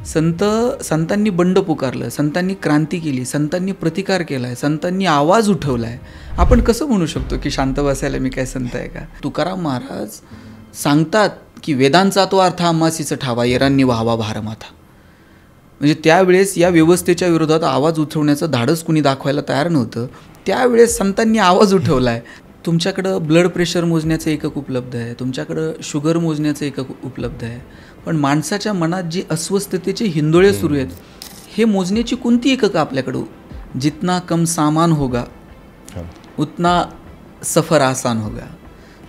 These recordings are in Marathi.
संतांनी बंड पुकारलं, संतांनी क्रांती केली, संतांनी प्रतिकार केला आहे, संतांनी आवाज उठवला आहे. आपण कसं म्हणू शकतो की शांत बसायला मी काय संत आहे का? तुकाराम महाराज सांगतात की वेदांचा तो अर्थ आम्हासीच ठावा, येरांनी व्हावा भारमाथा. म्हणजे त्यावेळेस या व्यवस्थेच्या विरोधात आवाज उठवण्याचं धाडस कुणी दाखवायला तयार नव्हतं. त्यावेळेस संतांनी आवाज उठवला आहे. तुमच्याकडं ब्लड प्रेशर मोजण्याचं एकक उपलब्ध आहे, तुमच्याकडं शुगर मोजण्याचं एकक उपलब्ध आहे, पण माणसाच्या मनात जी अस्वस्थतेचे हिंदोळे सुरू आहेत हे मोजण्याची कोणती एककं आपल्याकडं? जितना कम सामान होगा उतना सफर आसान होगा.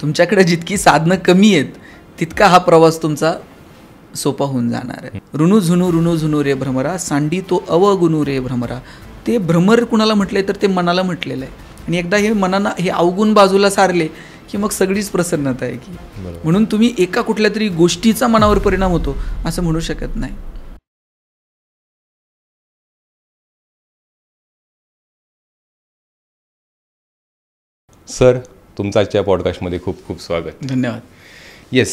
तुमच्याकडे जितकी साधनं कमी आहेत तितका हा प्रवास तुमचा सोपा होऊन जाणार आहे. ऋणू झुनू रे भ्रमरा, सांडी तो अवगुणू रे भ्रमरा. ते भ्रमर कुणाला म्हटलंय तर ते मनाला म्हटलेलं आहे. आणि एकदा हे मनानं हे अवगुण बाजूला सारले की मग सगळीच प्रसन्नता आहे की. म्हणून तुम्ही एका कुठल्या तरी गोष्टीचा मनावर परिणाम होतो असं म्हणू शकत नाही. सर, तुमचं आजच्या पॉडकास्टमध्ये खूप खूप स्वागत. धन्यवाद. येस,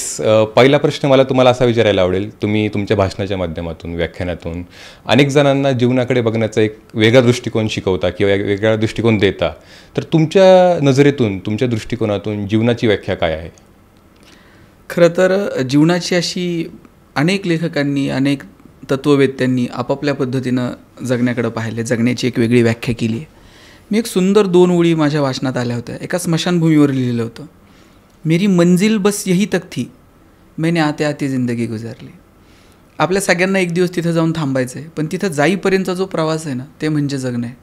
पहिला प्रश्न मला तुम्हाला असा विचारायला आवडेल. तुम्ही तुमच्या भाषणाच्या माध्यमातून, व्याख्यानातून अनेक जणांना जीवनाकडे बघण्याचा एक वेगळा दृष्टिकोन शिकवता किंवा एक वेगळा दृष्टिकोन देता. तर तुमच्या नजरेतून, तुमच्या दृष्टिकोनातून जीवनाची व्याख्या काय आहे? खरं तर जीवनाची अशी अनेक लेखकांनी, अनेक तत्त्ववेत्यांनी आपापल्या पद्धतीनं जगण्याकडे पाहिले, जगण्याची एक वेगळी व्याख्या केली आहे. मी एक सुंदर 2 ओळी माझ्या वाचनात आल्या होत्या. एका स्मशानभूमीवर लिहिलेलं होतं, मेरी मंजिल बस यही तक थी, मैंने आते आते जिंदगी गुजारली. आपल्या सगळ्यांना एक दिवस तिथं जाऊन थांबायचं आहे, पण तिथं जाईपर्यंतचा जो प्रवास आहे ना ते म्हणजे जगणं आहे.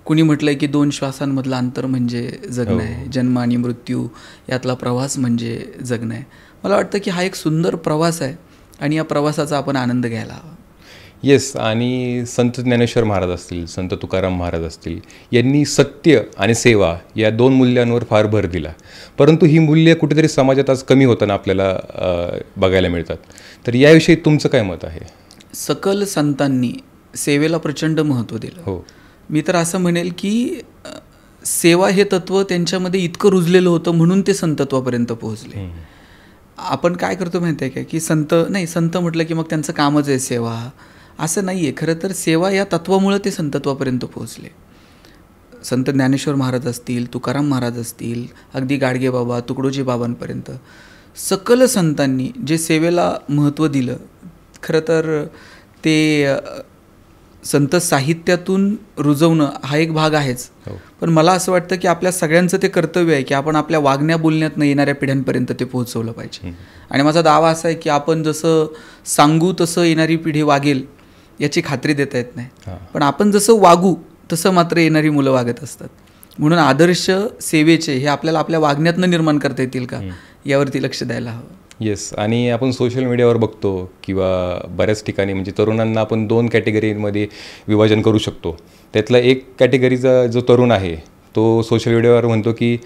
कुणी म्हटलं आहे की 2 श्वासांमधलं अंतर म्हणजे जगणं आहे, जन्म आणि मृत्यू यातला प्रवास म्हणजे जगणं आहे. मला वाटतं की हा एक सुंदर प्रवास आहे आणि या प्रवासाचा आपण आनंद घ्यायला हवा. येस, आणि संत ज्ञानेश्वर महाराज असतील, संत तुकाराम महाराज असतील, यांनी सत्य आणि सेवा या 2 मूल्यांवर फार भर दिला. परंतु ही मूल्य कुठेतरी समाजात आज कमी होताना आपल्याला बघायला मिळतात. तर याविषयी तुमचं काय मत आहे? सकल संतांनी सेवेला प्रचंड महत्त्व दिलं. हो, मी तर असं म्हणेल की सेवा हे तत्त्व त्यांच्यामध्ये इतकं रुजलेलं होतं म्हणून ते संतत्वापर्यंत पोहोचले. आपण काय करतो माहिती आहे का की संत म्हटलं की मग त्यांचं कामच आहे सेवा, असं नाही आहे. खरं तर सेवा या तत्वामुळं ते संतत्वापर्यंत पोहोचले. संत ज्ञानेश्वर महाराज असतील, तुकाराम महाराज असतील, अगदी गाडगे बाबा, तुकडोजी बाबांपर्यंत सकल संतांनी जे सेवेला महत्त्व दिलं, खरं तर ते संत साहित्यातून रुजवणं हा एक भाग आहेच. पण मला असं वाटतं की आपल्या सगळ्यांचं ते कर्तव्य आहे की आपण आपल्या वागण्या बोलण्यातनं येणाऱ्या पिढ्यांपर्यंत ते पोहोचवलं पाहिजे. आणि माझा दावा असा आहे की आपण जसं सांगू तसं येणारी पिढी वागेल याची खात्री देता येत नाही, पण आपण जसं वागू तसं मात्र येणारी मुलं वागत असतात. म्हणून आदर्श सेवेचे हे आपल्याला आपल्या वागण्यातनं निर्माण करता येतील का यावरती लक्ष द्यायला हवं. येस, आणि आपण सोशल मीडियावर बघतो किंवा बऱ्याच ठिकाणी म्हणजे तरुणांना आपण 2 कॅटेगरीमध्ये विभाजन करू शकतो. त्यातला एक कॅटेगरीचा जो तरुण आहे तो सोशल मीडियावर म्हणतो की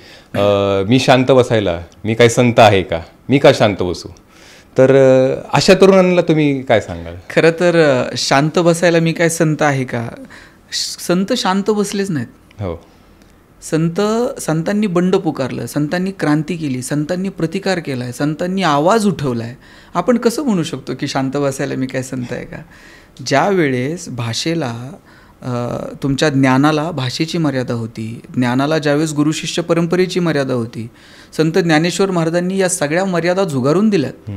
मी शांत बसायला, मी काय संत आहे का, मी का शांत बसू. तर अशा तरुणांना तुम्ही काय सांगाल? खरं तर शांत बसायला मी काय संत आहे का, संत शांत बसलेच नाहीत. हो, संतांनी बंड पुकारलं, संतांनी क्रांती केली, संतांनी प्रतिकार केला आहे, संतांनी आवाज उठवला आहे. आपण कसं म्हणू शकतो की शांत बसायला मी काय संत आहे का? ज्या वेळेस भाषेला, तुमच्या ज्ञानाला भाषेची मर्यादा होती, ज्ञानाला ज्यावेळेस गुरुशिष्य परंपरेची मर्यादा होती, संत ज्ञानेश्वर महाराजांनी या सगळ्या मर्यादा झुगारून दिल्यात.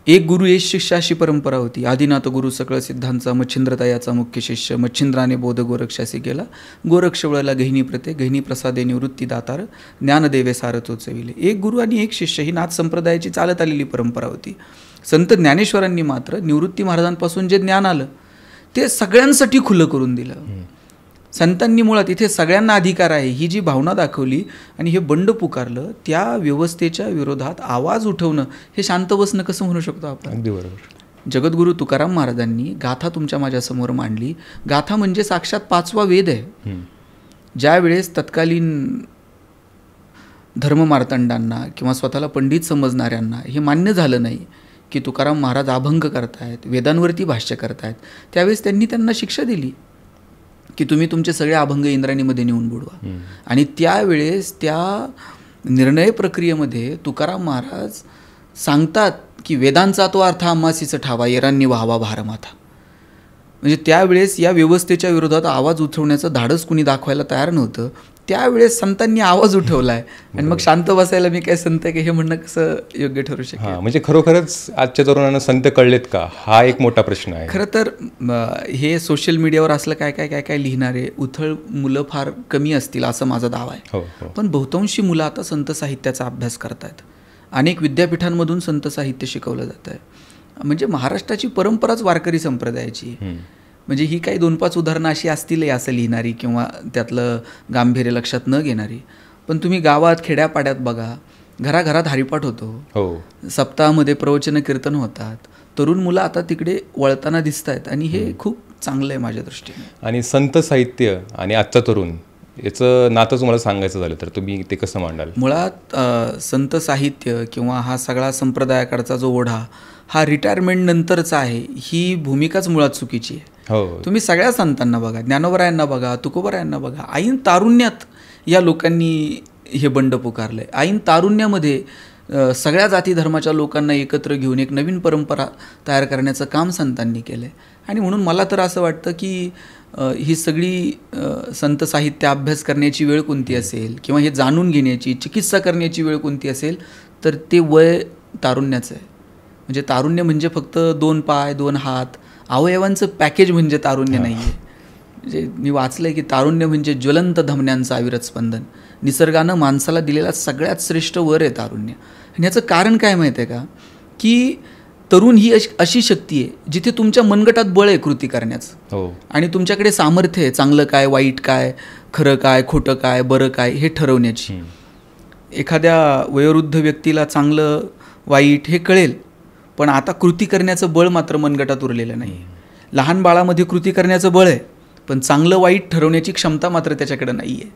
एक गुरु एक शिष्य अशी परंपरा होती. आदिनाथ गुरु सकळ सिद्धांचा, मच्छिंद्रतायाचा मुख्य शिष्य, मच्छिंद्राने बोध गोरक्षासी गेला, गोरक्ष वळला गहिनी प्रते, गहिनी प्रसादे निवृत्ती दातार, ज्ञानदेवे सार चोचविले. एक गुरु आणि एक शिष्य ही नाथ संप्रदायाची चालत आलेली परंपरा होती. संत ज्ञानेश्वरांनी मात्र निवृत्ती महाराजांपासून जे ज्ञान आलं ते सगळ्यांसाठी खुलं करून दिलं. संतांनी मुळात इथे सगळ्यांना अधिकार आहे ही जी भावना दाखवली आणि हे बंड पुकारलं, त्या व्यवस्थेच्या विरोधात आवाज उठवणं हे शांत बसणं कसं म्हणू शकतो आपण? अगदी बरोबर. जगद्गुरू तुकाराम महाराजांनी गाथा तुमच्या माझ्यासमोर मांडली. गाथा म्हणजे साक्षात 5वा वेद आहे. ज्यावेळेस तत्कालीन धर्ममार्तंडांना किंवा स्वतःला पंडित समजणाऱ्यांना हे मान्य झालं नाही की तुकाराम महाराज अभंग करतायत, वेदांवरती भाष्य करतायत, त्यावेळेस त्यांनी त्यांना शिक्षा दिली की तुम्ही तुमचे सगळे अभंग इंद्राणीमध्ये नेऊन बुडवा. आणि त्यावेळेस त्या निर्णय प्रक्रियेमध्ये तुकाराम महाराज सांगतात की वेदांचा तो अर्थ आम्हासीच ठावा येरांनी व्हावा भारमाथा. म्हणजे त्यावेळेस या व्यवस्थेच्या विरोधात आवाज उठवण्याचं धाडस कुणी दाखवायला तयार नव्हतं. त्यावेळेस संतांनी आवाज उठवला आहे आणि मग शांत बसायला मी काय संत आहे की हे म्हणणं कसं योग्य ठरू शकेल. म्हणजे खरोखरच आजच्या तरुणांना संत कळलेत का, हा एक मोठा प्रश्न आहे. खरं तर हे सोशल मीडियावर असलं काय काय काय काय लिहिणारे उथळ मुलं फार कमी असतील असं माझा दावा आहे. पण बहुतांशी मुलं आता संत साहित्याचा अभ्यास करतायत. अनेक विद्यापीठांमधून संत साहित्य शिकवलं जात आहे. म्हणजे महाराष्ट्राची परंपराच वारकरी संप्रदायाची. म्हणजे ही काही 2-5 उदाहरणं अशी असतील असं लिहिणारी किंवा त्यातलं गांभीर्य लक्षात न घेणारी. पण तुम्ही गावात खेड्यापाड्यात बघा, घराघरात हरिपाठ होतो, सप्ताहामध्ये प्रवचन कीर्तन होतात. तरुण मुलं आता तिकडे वळताना दिसत आहेत आणि हे खूप चांगलं आहे माझ्या दृष्टीने. आणि संत साहित्य आणि आजचा तरुण याचं नातं तुम्हाला सांगायचं झालं तर तुम्ही ते कसं मांडाल? मुळात संत साहित्य किंवा हा सगळा संप्रदायाकडचा जो ओढा हा रिटायरमेंट नंतरचा आहे, ही भूमिकाच मुळात चुकीची आहे. तुम्ही सगळ्या संतांना बघा, ज्ञानोबरायांना बघा, तुकोबरायांना बघा. ऐन तारुण्यात या लोकांनी हे बंड पुकारलंय. ऐन तारुण्यामध्ये सगळ्या जाती धर्माच्या लोकांना एकत्र घेऊन एक नवीन परंपरा तयार करण्याचं काम संतांनी केलं आहे. आणि म्हणून मला तर असं वाटतं की ही सगळी संत साहित्य अभ्यास करण्याची वेळ कोणती असेल किंवा हे जाणून घेण्याची, चिकित्सा करण्याची वेळ कोणती असेल तर ते वय तारुण्याचं आहे. म्हणजे तारुण्य म्हणजे फक्त 2 पाय 2 हात अवयवांचं पॅकेज म्हणजे तारुण्य नाही आहे. म्हणजे मी वाचलं आहे की तारुण्य म्हणजे ज्वलंत धमन्यांचं अविरत स्पंदन. निसर्गानं माणसाला दिलेला सगळ्यात श्रेष्ठ वर आहे तारुण्य. आणि याचं कारण काय माहिती आहे का, की तरुण ही अशी शक्ती आहे जिथे तुमच्या मनगटात बळ आहे कृती करण्याचं. आणि तुमच्याकडे सामर्थ्य आहे चांगलं काय, वाईट काय, खरं काय, खोटं काय, बरं काय हे ठरवण्याची. एखाद्या वयोवृद्ध व्यक्तीला चांगलं वाईट हे कळेल, पण आता कृती करण्याचं बळ मात्र मनगटात उरलेलं नाही. लहान बाळामध्ये कृती करण्याचं बळ आहे, पण चांगलं वाईट ठरवण्याची क्षमता मात्र त्याच्याकडे नाही आहे.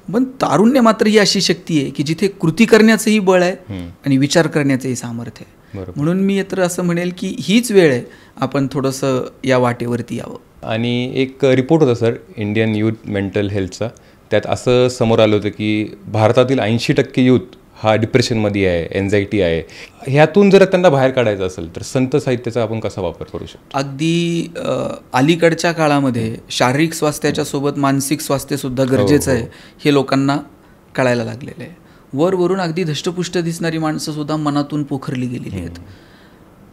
पण तारुण्य मात्र ही अशी शक्ती आहे की जिथे कृती करण्याचंही बळ आहे आणि विचार करण्याचंही सामर्थ्य आहे. म्हणून मी तर असं म्हणेल की हीच वेळ आहे आपण थोडंसं या वाटेवरती यावं. आणि एक रिपोर्ट होता सर इंडियन यूथ मेंटल हेल्थचा, त्यात असं समोर आलं होतं की भारतातील 80% यूथ हा डिप्रेशनमध्ये आहे, एन्झायटी आहे. ह्यातून जर त्यांना बाहेर काढायचं असेल तर संत साहित्याचा आपण कसा वापर करू शकतो? अगदी अलीकडच्या काळामध्ये शारीरिक स्वास्थ्याच्या सोबत मानसिक स्वास्थ्यसुद्धा गरजेचं आहे हे लोकांना कळायला लागलेलं आहे. वरून अगदी धष्टपुष्ट दिसणारी माणसंसुद्धा मनातून पोखरली गेलेली आहेत.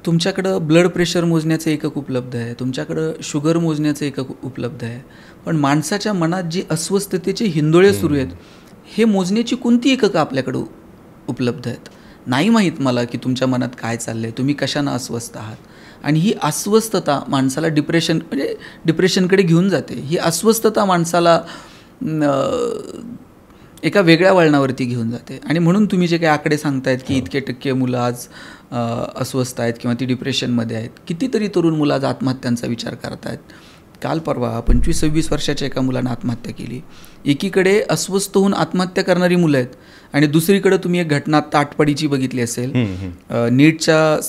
तुमच्याकडं ब्लड प्रेशर मोजण्याचं एकक उपलब्ध आहे, तुमच्याकडं शुगर मोजण्याचं एकक उपलब्ध आहे, पण माणसाच्या मनात जी अस्वस्थतेचे हिंदोळे सुरू आहेत हे मोजण्याची कोणती एककं आपल्याकडं उपलब्ध आहेत? नाही माहीत मला की तुमच्या मनात काय चाललं आहे, तुम्ही कशानं अस्वस्थ आहात. आणि ही अस्वस्थता माणसाला डिप्रेशनकडे घेऊन जाते. ही अस्वस्थता माणसाला एका वेगळ्या वळणावरती घेऊन जाते. आणि म्हणून तुम्ही जे काही आकडे सांगतायत की इतके टक्के मुलं आज अस्वस्थ आहेत किंवा ती डिप्रेशनमध्ये आहेत, कितीतरी तरुण मुलं आज आत्महत्यांचा विचार करत आहेत. काल परवा 25-26 वर्षाच्या एका मुलानं आत्महत्या केली. एकीकडे अस्वस्थ होऊन आत्महत्या करणारी मुलं आहेत आणि दुसरीकडे तुम्ही एक घटना ताटपडीची बघितली असेल. नीटच्या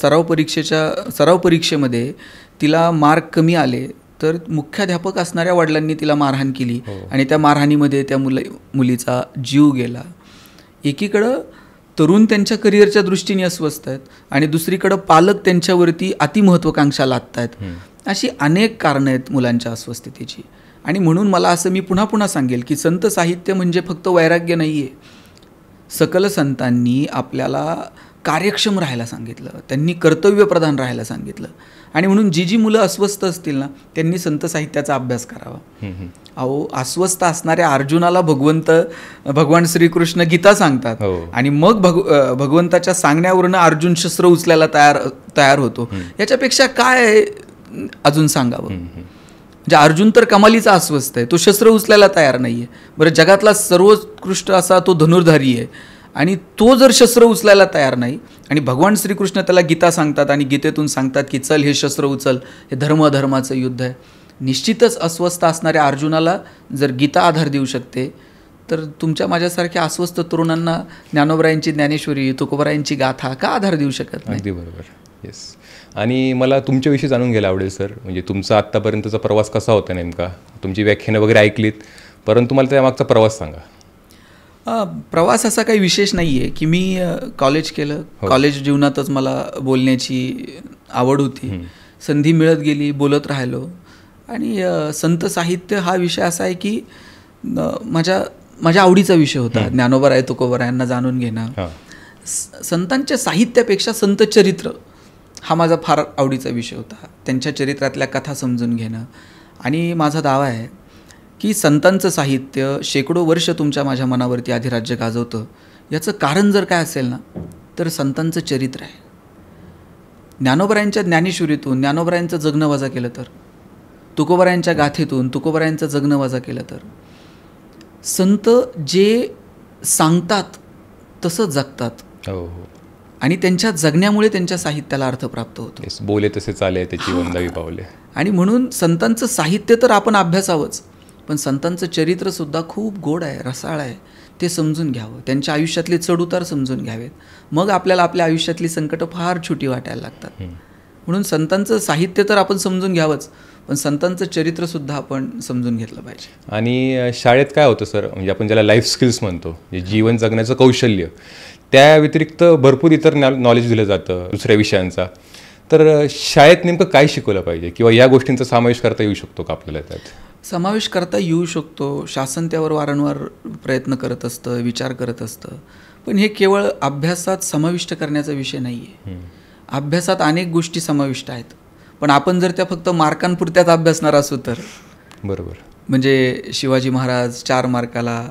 सराव परीक्षेमध्ये तिला मार्क कमी आले तर मुख्याध्यापक असणाऱ्या वडिलांनी तिला मारहाण केली आणि त्या मारहाणीमध्ये त्या मुलीचा जीव गेला. एकीकडं तरुण त्यांच्या करिअरच्या दृष्टीने अस्वस्थ आहेत आणि दुसरीकडं पालक त्यांच्यावरती अतिमहत्वाकांक्षा लादत आहेत. अशी अनेक कारणं आहेत मुलांच्या अस्वस्थतेची. आणि म्हणून मला असं मी पुन्हा पुन्हा सांगेल की संत साहित्य म्हणजे फक्त वैराग्य नाही आहे. सकल संतांनी आपल्याला कार्यक्षम राहायला सांगितलं, त्यांनी कर्तव्यप्रधान राहायला सांगितलं. आणि म्हणून जी मुलं अस्वस्थ असतील ना त्यांनी संत साहित्याचा अभ्यास करावा. अहो, अस्वस्थ असणाऱ्या अर्जुनाला भगवान श्रीकृष्ण गीता सांगतात आणि मग भगवंताच्या सांगण्यावरून अर्जुन शस्त्र उचलायला तयार होतो. याच्यापेक्षा काय अजून सांगावं? म्हणजे अर्जुन तर कमालीचा अस्वस्थ आहे, तो शस्त्र उचलायला तयार नाही आहे. बरं, जगातला सर्वोत्कृष्ट असा तो धनुर्धारी आहे आणि तो जर शस्त्र उचलायला तयार नाही आणि भगवान श्रीकृष्ण त्याला गीता सांगतात आणि गीतेतून सांगतात की चल हे शस्त्र उचल, हे धर्माचं युद्ध आहे. निश्चितच अस्वस्थ असणाऱ्या अर्जुनाला जर गीता आधार देऊ शकते तर तुमच्या माझ्यासारख्या अस्वस्थ तरुणांना ज्ञानोबरायांची ज्ञानेश्वरी, तुकोबरायांची गाथा का आधार देऊ शकत नाही? अगदी बरोबर. येस. आणि मला तुमच्याविषयी जाणून घ्यायला आवडेल सर, म्हणजे तुमचा आत्तापर्यंतचा प्रवास कसा होता नेमका? तुमची व्याख्यानं वगैरे ऐकलीत, परंतु मला त्यामागचा प्रवास सांगा. प्रवास असा काही विशेष नाही आहे की मी कॉलेज केलं, कॉलेज जीवनातच मला बोलण्याची आवड होती, संधी मिळत गेली, बोलत राहिलो. आणि संत साहित्य हा विषय असा आहे की माझ्या आवडीचा विषय होता. ज्ञानोबा तुकोबा यांना जाणून घेणं, संतांच्या साहित्यापेक्षा संत चरित्र हा माझा फार आवडीचा विषय होता. त्यांच्या चरित्रातल्या कथा समजून घेणं. आणि माझा दावा आहे की संतांचं साहित्य शेकडो वर्ष माझ्या मनावरती अधिराज्य गाजवतं. याचं कारण जर काय असेल ना तर संतांचं चरित्र आहे. ज्ञानोबरायांच्या ज्ञानेश्वरीतून ज्ञानोबरायांचं जगणं वजा केलं तर, तुकोबरायांच्या गाथेतून तुकोबरायांचं जगणं वजा केलं तर, संत जे सांगतात तसं जगतात. आणि त्यांच्या जगण्यामुळे त्यांच्या साहित्याला अर्थ प्राप्त होतो. बोले तसे चाले त्याची वंदावी पावले. आणि म्हणून संतांचं साहित्य तर आपण अभ्यासावंच, पण संतांचं चरित्रसुद्धा खूप गोड आहे, रसाळ आहे. ते समजून घ्यावं, त्यांच्या आयुष्यातले चढउतार समजून घ्यावेत. मग आपल्याला आपल्या आयुष्यातली संकटं फार छोटी वाटायला लागतात. म्हणून संतांचं साहित्य तर आपण समजून घ्यावंच, पण संतांचं चरित्रसुद्धा आपण समजून घेतलं पाहिजे. आणि शाळेत काय होतं सर, म्हणजे आपण ज्याला लाईफ स्किल्स म्हणतो, जे जीवन जगण्याचं कौशल्य, त्या व्यतिरिक्त भरपूर इतर नॉलेज दिलं जातं दुसऱ्या विषयांचा. तर शाळेत नेमकं काय शिकवलं पाहिजे किंवा या गोष्टींचा समावेश करता येऊ शकतो का आपल्याला? त्यात समावेश करता येऊ शकतो. शासन त्यावर वारंवार प्रयत्न करत असतं, विचार करत असतं. पण हे केवळ अभ्यासात समाविष्ट करण्याचा विषय नाही आहे. अभ्यासात अनेक गोष्टी समाविष्ट आहेत, पण आपण जर त्या फक्त मार्कांपुरत्याच अभ्यासणार असू तर बरोबर. म्हणजे शिवाजी महाराज 4 मार्काला,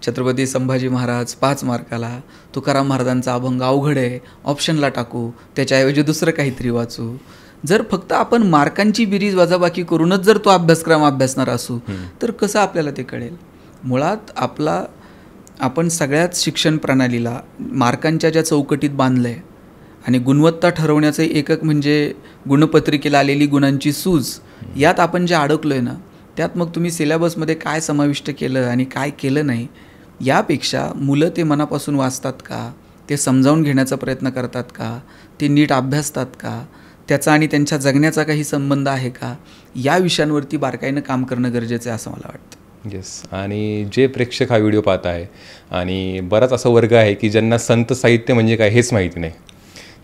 छत्रपती संभाजी महाराज 5 मार्काला, तुकाराम महाराजांचा अभंग अवघड आहे, ऑप्शनला टाकू, त्याच्याऐवजी दुसरं काहीतरी वाचू. जर फक्त आपण मार्कांची बेरीज वजाबाकी करूनच जर तो अभ्यासक्रम अभ्यासणार असू तर कसं आपल्याला ते कळेल? मुळात आपण सगळ्याच शिक्षण प्रणालीला मार्कांच्या ज्या चौकटीत बांधलं आहे आणि गुणवत्ता ठरवण्याचं एकक म्हणजे गुणपत्रिकेला आलेली गुणांची सूज, यात आपण जे अडकलो आहे ना, त्यात मग तुम्ही सिलेबसमध्ये काय समाविष्ट केलं आणि काय केलं नाही, यापेक्षा मुलं ते मनापासून वाचतात का, ते समजावून घेण्याचा प्रयत्न करतात का, ते नीट अभ्यासतात का, त्याचा आणि त्यांच्या जगण्याचा काही संबंध आहे का, या विषयांवरती बारकाईनं काम करणं गरजेचं आहे असं मला वाटतं. येस. आणि जे प्रेक्षक हा व्हिडिओ पाहत आहे आणि बराच असा वर्ग आहे की ज्यांना संत साहित्य म्हणजे काय हेच माहिती नाही,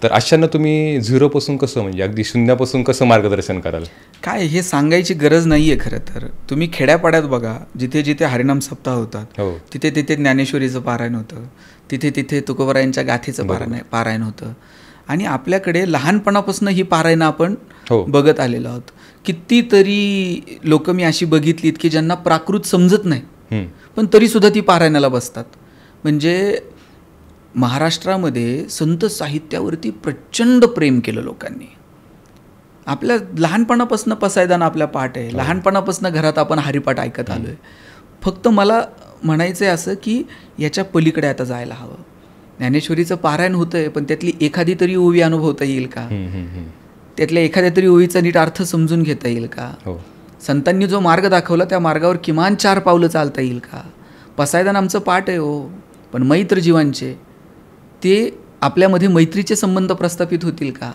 तर अशांना तुम्ही झिरोपासून कसं, म्हणजे अगदी शून्यापासून कसं मार्गदर्शन कराल? काय हे सांगायची गरज नाही आहे खरं तर. तुम्ही खेड्यापाड्यात बघा, जिथे जिथे हरिनाम सप्ताह होतात तिथे तिथे ज्ञानेश्वरीचं पारायण होतं, तिथे तिथे तुकोबरायांच्या गाथेचं पारायण होतं. आणि आपल्याकडे लहानपणापासून ही पारायणं आपण बघत आलेलो आहोत. कितीतरी लोक मी अशी बघितलीत की ज्यांना प्राकृत समजत नाही, पण तरीसुद्धा ती पारायणाला बसतात. म्हणजे महाराष्ट्रामध्ये संत साहित्यावरती प्रचंड प्रेम केलं लोकांनी. आपल्या लहानपणापासून पसायदान आपल्या पाठ आहे, लहानपणापासून घरात आपण हरिपाठ ऐकत आलो आहे. फक्त मला म्हणायचं आहे असं की याच्या पलीकडे आता जायला हवं. ज्ञानेश्वरीचं पारायण होतंय, पण त्यातली एखादी तरी ओवी अनुभवता येईल का, त्यातल्या एखाद्या तरी ओवीचा नीट अर्थ समजून घेता येईल का, संतांनी जो मार्ग दाखवला त्या मार्गावर किमान 4 पावलं चालता येईल का. पसायदान आमचं पाठ आहे हो, पण मैत्र जीवांचे ते आपल्यामध्ये मैत्रीचे संबंध प्रस्थापित होतील का,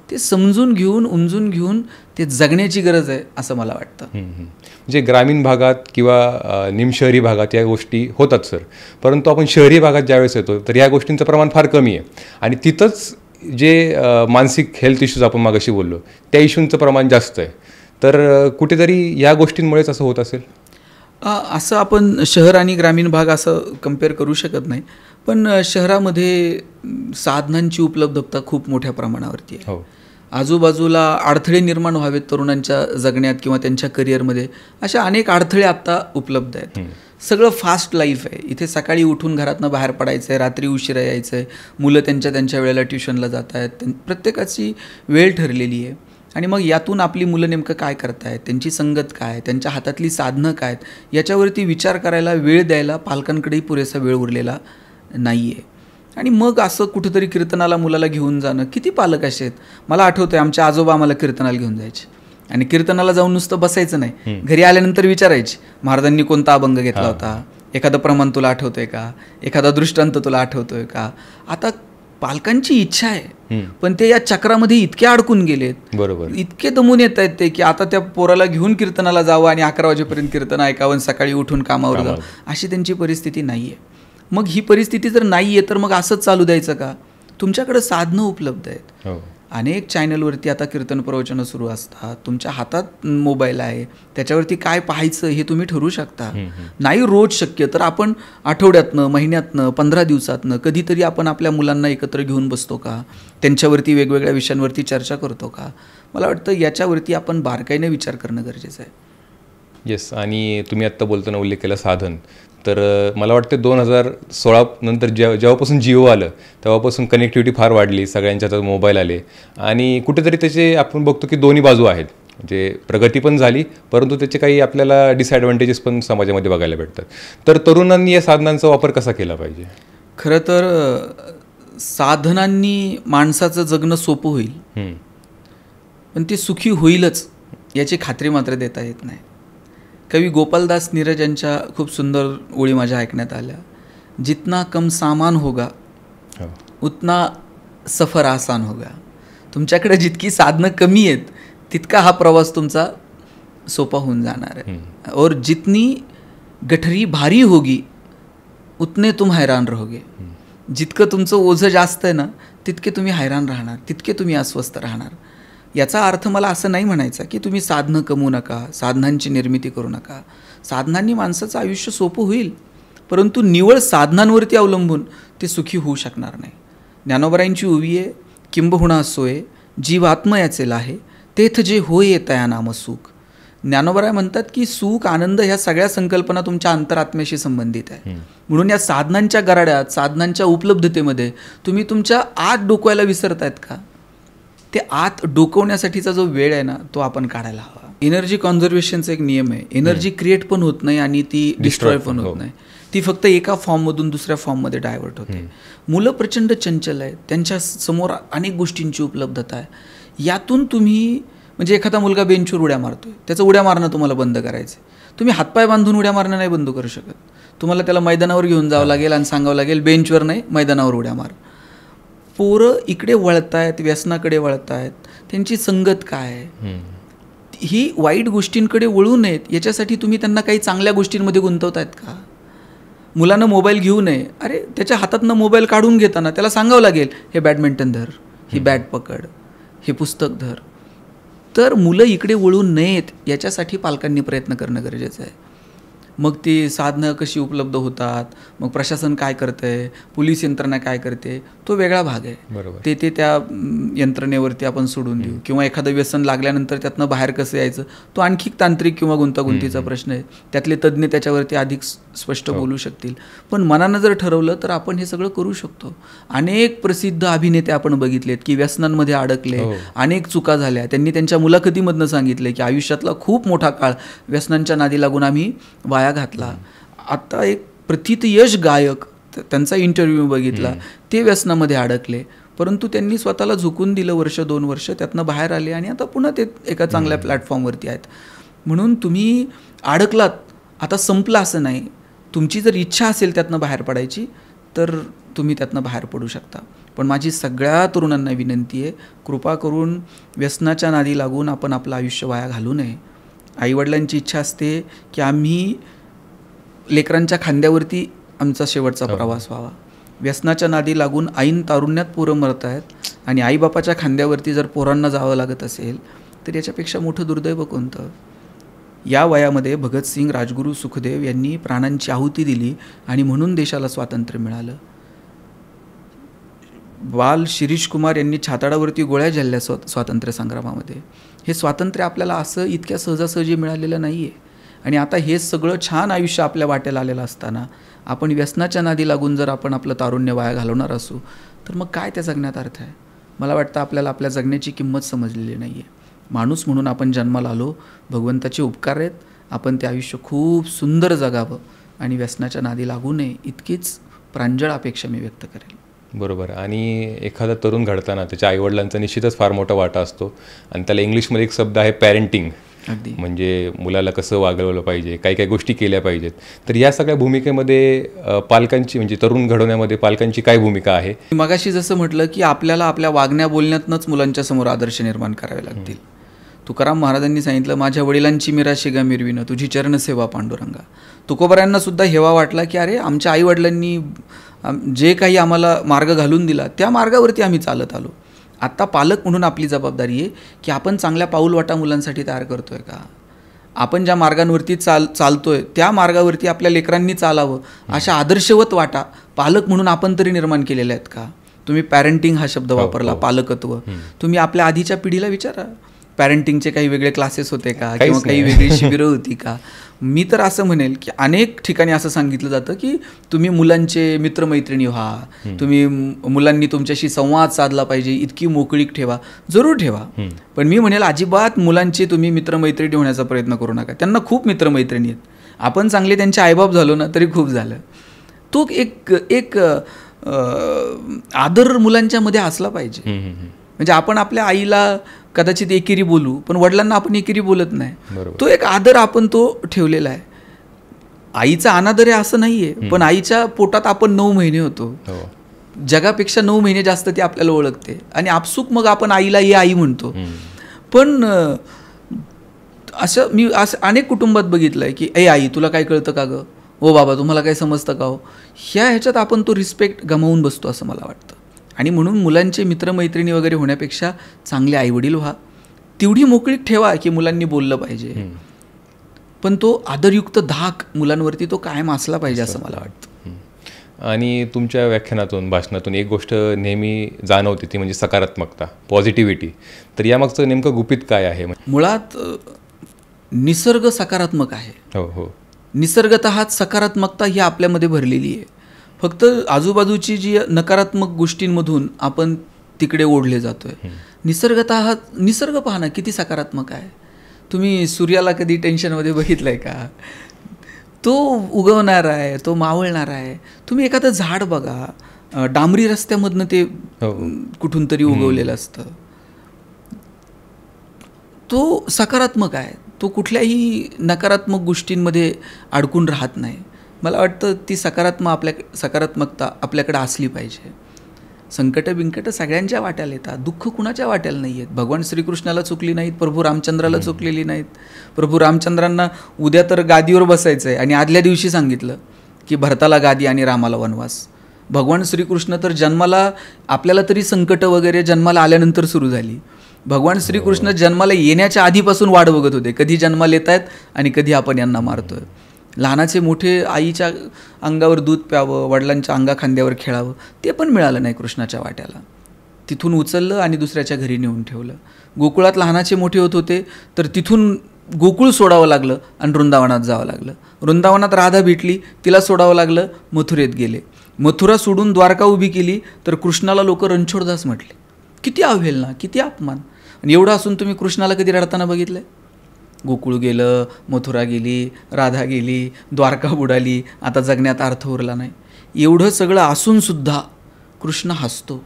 ते समजून घेऊन उमजून घेऊन ते जगण्याची गरज आहे असं मला वाटतं. म्हणजे ग्रामीण भागात किंवा निमशहरी भागात या गोष्टी होतात सर, परंतु आपण शहरी भागात ज्यावेळेस येतो तर या गोष्टींचं प्रमाण फार कमी आहे. आणि तिथंच जे मानसिक हेल्थ इश्यूज आपण मागाशी बोललो त्या इश्यूंचं प्रमाण जास्त आहे. तर कुठेतरी या गोष्टींमुळेच असं होत असेल? असं आपण शहर आणि ग्रामीण भाग असं कम्पेअर करू शकत नाही, पण शहरामध्ये साधनांची उपलब्धता खूप मोठ्या प्रमाणावरती आहे. आजूबाजूला अडथळे निर्माण व्हावेत तरुणांच्या जगण्यात किंवा त्यांच्या करिअरमध्ये, अशा अनेक अडथळे आत्ता उपलब्ध आहेत. सगळं फास्ट लाईफ आहे. इथे सकाळी उठून घरातनं बाहेर पडायचं आहे, रात्री उशिरा यायचं आहे, मुलं त्यांच्या वेळेला ट्युशनला जात आहेत, प्रत्येकाची वेळ ठरलेली आहे. आणि मग यातून आपली मुलं नेमकं काय करतायत, त्यांची संगत काय, त्यांच्या हातातली साधनं काय, याच्यावरती विचार करायला, वेळ द्यायला पालकांकडेही पुरेसा वेळ उरलेला नाही आहे. आणि मग असं कुठेतरी कीर्तनाला मुलाला घेऊन जाणं, किती पालक असे आहेत. मला आठवतं आहे आमच्या आजोबा आम्हाला कीर्तनाला घेऊन जायचे आणि कीर्तनाला जाऊन नुसतं बसायचं नाही, घरी आल्यानंतर विचारायचे महाराजांनी कोणता अभंग घेतला होता, एखादं प्रमाण तुला आठवतोय का, एखादा दृष्टांत तुला आठवतोय का. आता पालकांची इच्छा आहे, पण ते या चक्रामध्ये इतके अडकून गेलेत, बरोबर, इतके दमून येत आहेत ते की आता त्या पोराला घेऊन कीर्तनाला जावं आणि 11 वाजेपर्यंत कीर्तन ऐकावं, सकाळी उठून कामावर जावं, अशी त्यांची परिस्थिती नाही आहे. मग ही परिस्थिती जर नाही आहे तर मग असंच चालू द्यायचं का? तुमच्याकडे साधनं उपलब्ध आहेत. अनेक चॅनलवरती आता कीर्तन प्रवचनं सुरू असतात. तुमच्या हातात मोबाईल आहे, त्याच्यावरती काय पाहायचं हे तुम्ही ठरवू शकता. नाही रोज शक्य तर आपण आठवड्यातनं, महिन्यातनं, 15 दिवसातनं कधीतरी आपण आपल्या मुलांना एकत्र घेऊन बसतो का? त्यांच्यावरती वेगवेगळ्या विषयांवरती चर्चा करतो का? मला वाटतं याच्यावरती आपण बारकाईने विचार करणं गरजेचं आहे. येस. आणि तुम्ही आत्ता बोलताना उल्लेख केला साधन, तर मला वाटतं 2016 नंतर जेव्हापासून जिओ आलं तेव्हापासून कनेक्टिव्हिटी फार वाढली, सगळ्यांच्या हातात मोबाईल आले आणि कुठेतरी त्याचे आपण बघतो की दोन्ही बाजू आहेत. म्हणजे प्रगती पण झाली, परंतु त्याचे काही आपल्याला डिसॲडव्हान्टेजेस पण समाजामध्ये बघायला भेटतात. तर तरुणांनी या साधनांचा वापर कसा केला पाहिजे? खरं तर साधनांनी माणसाचं जगणं सोपं होईल, पण ते सुखी होईलच याची खात्री मात्र देता येत नाही. कवी गोपालदास नीरज यांच्या खूप सुंदर ओळी माझ्या ऐकण्यात आल्या. जितना कम सामान होगा उतना सफर आसान होगा. तुमच्याकडे जितकी साधनं कमी आहेत तितका हा प्रवास तुमचा सोपा होऊन जाणार आहे. और जितनी गठरी भारी होगी उतने तुम हैरान रहोगे. जितकं तुमचं ओझं जास्त आहे ना तितके तुम्ही हैरान राहणार, तितके तुम्ही अस्वस्थ राहणार. याचा अर्थ मला असं नाही म्हणायचा की तुम्ही साधनं कमवू नका, साधनांची निर्मिती करू नका. साधनांनी माणसाचं आयुष्य सोपं होईल, परंतु निवळ साधनांवरती अवलंबून ते सुखी होऊ शकणार नाही. ज्ञानोबरायांची ओवी आहे, किंबहुना सोय जीवात्मयाचे लाहे तेथ जे होय तया नाम सुख. ज्ञानोबराय म्हणतात की सुख, आनंद ह्या सगळ्या संकल्पना तुमच्या अंतरात्म्याशी संबंधित आहे. म्हणून या साधनांच्या गराड्यात, साधनांच्या उपलब्धतेमध्ये तुम्ही तुमच्या आत डोकवायला विसरतायत का? ते आत डोकवण्यासाठीचा जो वेळ आहे ना तो आपण काढायला हवा. एनर्जी कॉन्झर्वेशनचा एक नियम आहे. एनर्जी क्रिएट पण होत नाही आणि ती डिस्ट्रॉय पण होत नाही. ती फक्त एका फॉर्ममधून दुसऱ्या फॉर्ममध्ये डायव्हर्ट होते. मुलं प्रचंड चंचल आहेत, त्यांच्या समोर अनेक गोष्टींची उपलब्धता आहे. यातून तुम्ही म्हणजे एखादा मुलगा बेंचवर उड्या मारतोय, त्याचं उड्या मारणं तुम्हाला बंद करायचं. तुम्ही हातपाय बांधून उड्या मारणं नाही बंद करू शकत. तुम्हाला त्याला मैदानावर घेऊन जावं लागेल आणि सांगावं लागेल बेंचवर नाही मैदानावर उड्या मार. पोरं इकडे वळतायत, व्यसनाकडे वळतायत, त्यांची संगत काय आहे? ही वाईट गोष्टींकडे वळू नयेत याच्यासाठी तुम्ही त्यांना काही चांगल्या गोष्टींमध्ये गुंतवतायत का? मुलांना मोबाईल घेऊ नये, अरे त्याच्या हातातनं मोबाईल काढून घेताना त्याला सांगावं लागेल हे बॅडमिंटन धर, ही बॅट पकड, हे पुस्तक धर. तर मुलं इकडे वळू नयेत याच्यासाठी पालकांनी प्रयत्न करणं गरजेचं आहे. मग ती साधनं कशी उपलब्ध होतात, मग प्रशासन काय करतंय, पोलीस यंत्रणा काय करते, तो वेगळा भाग आहे. बरोबर. ते त्या यंत्रणेवरती आपण सोडून देऊ. किंवा एखादं व्यसन लागल्यानंतर त्यातनं बाहेर कसं यायचं तो आणखी तांत्रिक किंवा गुंतागुंतीचा प्रश्न आहे. त्यातले तज्ज्ञ त्याच्यावरती अधिक स्पष्ट बोलू शकतील. पण मनानं जर ठरवलं तर आपण हे सगळं करू शकतो. अनेक प्रसिद्ध अभिनेते आपण बघितलेत की व्यसनांमध्ये अडकले, अनेक चुका झाल्या. त्यांनी त्यांच्या मुलाखतीमधनं सांगितले की आयुष्यातला खूप मोठा काळ व्यसनांच्या नादी लागून आम्ही वाया घातला. आता एक प्रथित यश गायक, त्यांचा इंटरव्ह्यू बघितला, ते व्यसनामध्ये अडकले, परंतु त्यांनी स्वतःला झुकून दिलं, 1-2 वर्ष त्यातनं बाहेर आले आणि आता पुन्हा ते एका चांगल्या प्लॅटफॉर्मवरती आहेत. म्हणून तुम्ही अडकलात, आता संपलं असं नाही. तुमची जर इच्छा असेल त्यातनं बाहेर पडायची तर तुम्ही त्यातनं बाहेर पडू शकता. पण माझी सगळ्या तरुणांना विनंती आहे, कृपा करून व्यसनाच्या नादी लागून आपण आपलं आयुष्य वाया घालू नये. आईवडिलांची इच्छा असते की आम्ही लेकरांच्या खांद्यावरती आमचा शेवटचा प्रवास व्हावा. व्यसनाच्या नादी लागून ऐन तारुण्यात पोरं मरत आहेत आणि आईबापाच्या खांद्यावरती जर पोरांना जावं लागत असेल तर याच्यापेक्षा मोठं दुर्दैव कोणतं? या वयामध्ये भगतसिंग, राजगुरू, सुखदेव यांनी प्राणांची आहुती दिली आणि म्हणून देशाला स्वातंत्र्य मिळालं. बाल शिरीष कुमार यांनी छाताडावरती गोळ्या झेलल्या स्वातंत्र्य संग्रामामध्ये. हे स्वातंत्र्य आपल्याला असं इतक्या सहजासहजी मिळालेलं नाही आहे. आणि आता हे सगळं छान आयुष्य आपल्या वाटेला आलेलं असताना आपण व्यसनाच्या नादी लागून जर आपण आपलं तारुण्य वाया घालवणार असू तर मग काय त्या जगण्यात अर्थ आहे? मला वाटतं आपल्याला आपल्या जगण्याची किंमत समजलेली नाही आहे. माणूस म्हणून आपण जन्माला आलो, भगवंताचे उपकार आहेत, आपण ते आयुष्य खूप सुंदर जगावं आणि व्यसनाच्या नादी लागू नये इतकीच प्रांजळ अपेक्षा मी व्यक्त करेल. बरोबर. आणि एखादा तरुण घडताना त्याच्या आईवडिलांचा निश्चितच फार मोठा वाटा असतो आणि त्याला इंग्लिशमध्ये एक शब्द आहे पॅरेंटिंग. अगदी. म्हणजे मुलाला कसं वागवलं पाहिजे, काही काही गोष्टी केल्या पाहिजेत. तर या सगळ्या भूमिकेमध्ये पालकांची म्हणजे तरुण घडवण्यामध्ये पालकांची काय भूमिका आहे? मगाशी जसं म्हटलं की आपल्याला आपल्या वागण्या बोलण्यातनंच मुलांच्या समोर आदर्श निर्माण करावे लागतील. तुकाराम महाराजांनी सांगितलं, माझ्या वडिलांची मिराशी गा मिरविनं, तुझी चरणसेवा पांडुरंगा. तुकोबारायांना सुद्धा हेवा वाटला की अरे आमच्या आईवडिलांनी जे काही आम्हाला मार्ग घालून दिला त्या मार्गावरती आम्ही चालत आलो. आत्ता पालक म्हणून आपली जबाबदारी आहे की आपण चांगल्या पाऊलवाटा मुलांसाठी तयार करतोय का, आपण ज्या मार्गांवरती चालतोय त्या मार्गावरती आपल्या लेकरांनी चालावं अशा आदर्शवत वाटा पालक म्हणून आपण तरी निर्माण केलेल्या आहेत का. तुम्ही पॅरेंटिंग हा शब्द वापरला, पालकत्व. तुम्ही आपल्या आधीच्या पिढीला विचारा, पॅरेंटिंगचे काही वेगळे क्लासेस होते का किंवा काही वेगळी शिबिरं होती का. मी तर असं म्हणेल की अनेक ठिकाणी असं सांगितलं जातं की तुम्ही मुलांचे मित्रमैत्रिणी व्हा, तुम्ही मुलांनी तुमच्याशी संवाद साधला पाहिजे, इतकी मोकळीक ठेवा. जरूर ठेवा, पण मी म्हणेल अजिबात मुलांचे तुम्ही मित्रमैत्रिणी होण्याचा प्रयत्न करू नका. त्यांना खूप मित्रमैत्रिणी आहेत, आपण चांगले त्यांचे आईबाप झालो ना तरी खूप झालं. तो एक आदर मुलांच्या मध्ये असला पाहिजे. म्हणजे आपण आपल्या आईला कदाचित एकेरी बोलू, पण वडिलांना आपण एकेरी बोलत नाही. तो एक आदर आपण तो ठेवलेला आहे. आईचा अनादर आहे असं नाहीये, पण आईच्या पोटात आपण 9 महिने होतो. जगापेक्षा 9 महिने जास्त ती आपल्याला ओळखते आणि आपसूक मग आपण आईला ये आई म्हणतो. पण असं मी अनेक कुटुंबात बघितलंय की ए आई तुला काय कळतं का गं, ओ बाबा तुम्हाला काय समजतं का हो. ह्याच्यात आपण तो रिस्पेक्ट गमावून बसतो असं मला वाटतं. आणि म्हणून मुलांचे मित्रमैत्रिणी वगैरे होण्यापेक्षा चांगले आईवडील व्हा. तेवढी मोकळीक ठेवा की मुलांनी बोललं पाहिजे, पण तो आदरयुक्त धाक मुलांवरती तो कायम असला पाहिजे असं मला वाटतं. आणि तुमच्या व्याख्यानातून भाषणातून एक गोष्ट नेहमी जाणवते ती म्हणजे सकारात्मकता, पॉझिटिव्हिटी. तर यामागचं नेमकं गुपित काय आहे? मुळात निसर्ग सकारात्मक आहे. हो, निसर्गतः सकारात्मकता ही आपल्यामध्ये भरलेली आहे. फक्त आजूबाजूची जी नकारात्मक गोष्टींमधून आपण तिकडे ओढले जातोय. निसर्ग पहा ना किती सकारात्मक आहे. तुम्ही सूर्याला कधी टेन्शनमध्ये बघितलंय का? तो उगवणार आहे, तो मावळणार आहे. तुम्ही एखादं झाड बघा, डांबरी रस्त्यामधनं ते कुठून तरी उगवलेलं असतं. तो सकारात्मक आहे, तो कुठल्याही नकारात्मक गोष्टींमध्ये अडकून राहत नाही. मला वाटतं ती सकारात्मकता आपल्याकडे असली पाहिजे. संकट बिंकट सगळ्यांच्या वाट्याला येतात, दुःख कुणाच्या वाट्याला नाही आहेत. भगवान श्रीकृष्णाला चुकली नाहीत, प्रभू रामचंद्राला चुकलेली नाहीत. प्रभू रामचंद्रांना उद्या तर गादीवर बसायचं आहे आणि आदल्या दिवशी सांगितलं की भरताला गादी आणि रामाला वनवास. भगवान श्रीकृष्ण तर जन्माला, आपल्याला तरी संकट वगैरे जन्माला आल्यानंतर सुरू झाली. भगवान श्रीकृष्ण जन्माला येण्याच्या आधीपासून वाट बघत होते, कधी जन्माला येत आहेत आणि कधी आपण यांना मारतोय. लहानाचे मोठे आईच्या अंगावर दूध प्यावं, वडिलांच्या खांद्यावर खेळावं, ते पण मिळालं नाही कृष्णाच्या वाट्याला. तिथून उचललं आणि दुसऱ्याच्या घरी नेऊन ठेवलं. गोकुळात लहानाचे मोठे होत होते तर तिथून गोकुळ सोडावं लागलं आणि वृंदावनात जावं लागलं. वृंदावनात राधा भेटली, तिला सोडावं लागलं, मथुरेत गेले. मथुरा सोडून द्वारका उभी केली तर कृष्णाला लोक रणछोडदास म्हटले. किती अवहेलना, किती अपमान. आणि एवढं असून तुम्ही कृष्णाला कधी रडताना बघितलंय? गोकुळ गेलं, मथुरा गेली, राधा गेली, द्वारका बुडाली, आता जगण्यात अर्थ उरला नाही. एवढं सगळं असून सुद्धा कृष्ण हसतो,